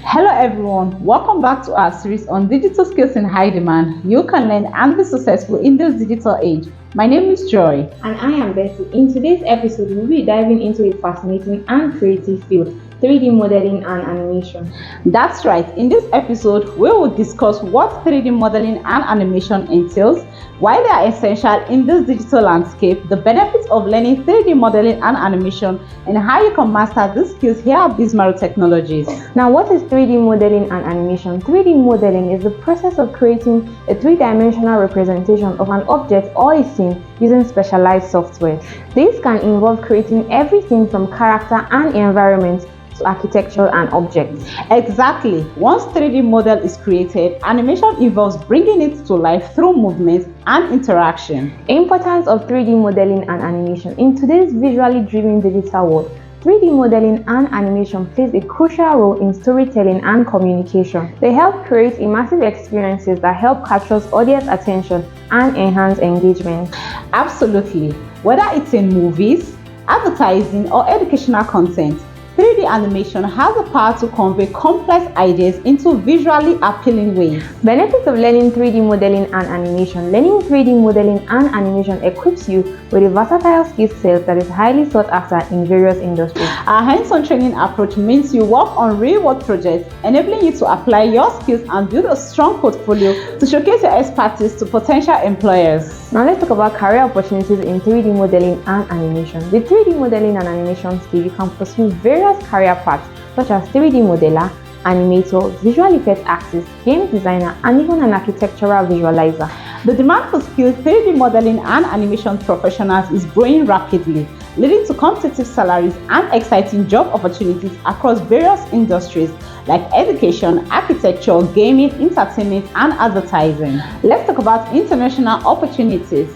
Hello everyone, welcome back to our series on digital skills in high demand. You can learn and be successful in this digital age. My name is Joy. And I am Betty. In today's episode, we'll be diving into a fascinating and creative field, 3D modeling and animation. That's right, in this episode, we will discuss what 3D modeling and animation entails, why they are essential in this digital landscape, the benefits of learning 3D modeling and animation, and how you can master these skills here at Bizmarrow Technologies. Now, what is 3D modeling and animation? 3D modeling is the process of creating a three-dimensional representation of an object or a scene using specialized software. This can involve creating everything from character and environment to architecture and objects. Exactly. Once 3D model is created, animation involves bringing it to life through movement and interaction. Importance of 3D modeling and animation. In today's visually driven digital world, 3D modeling and animation plays a crucial role in storytelling and communication. They help create immersive experiences that help capture audience attention and enhance engagement. Absolutely. Whether it's in movies, advertising, or educational content, 3D animation has the power to convey complex ideas into visually appealing ways. Benefits of learning 3D modeling and animation. Learning 3D modeling and animation equips you with a versatile skill set that is highly sought after in various industries. Our hands-on training approach means you work on real-world projects, enabling you to apply your skills and build a strong portfolio to showcase your expertise to potential employers. Now let's talk about career opportunities in 3D modeling and animation. The 3D modeling and animation skill, you can pursue various career paths such as 3D modeler, animator, visual effects artist, game designer, and even an architectural visualizer. The demand for skilled 3D modeling and animation professionals is growing rapidly, leading to competitive salaries and exciting job opportunities across various industries like education, architecture, gaming, entertainment, and advertising. Let's talk about international opportunities.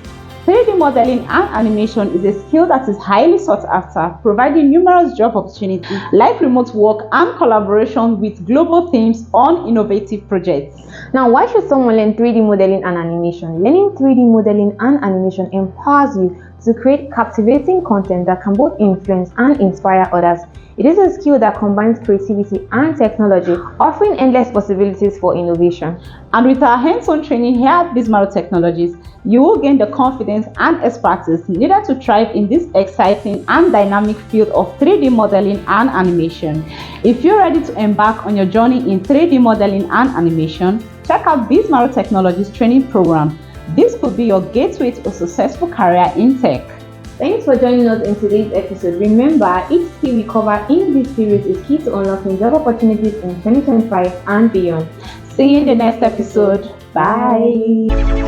3D modeling and animation is a skill that is highly sought after, providing numerous job opportunities like remote work and collaboration with global teams on innovative projects. Now, why should someone learn 3D modeling and animation? Learning 3D modeling and animation empowers you to create captivating content that can both influence and inspire others. It is a skill that combines creativity and technology, offering endless possibilities for innovation. And with our hands-on training here at Bizmarrow Technologies, you will gain the confidence and expertise needed to thrive in this exciting and dynamic field of 3D modeling and animation. If you're ready to embark on your journey in 3D modeling and animation, check out Bizmarrow Technologies training program. This could be your gateway to a successful career in tech. Thanks for joining us in today's episode. Remember, each skill we cover in this series is key to unlocking job opportunities in 2025 and beyond. See you in the next episode. Bye.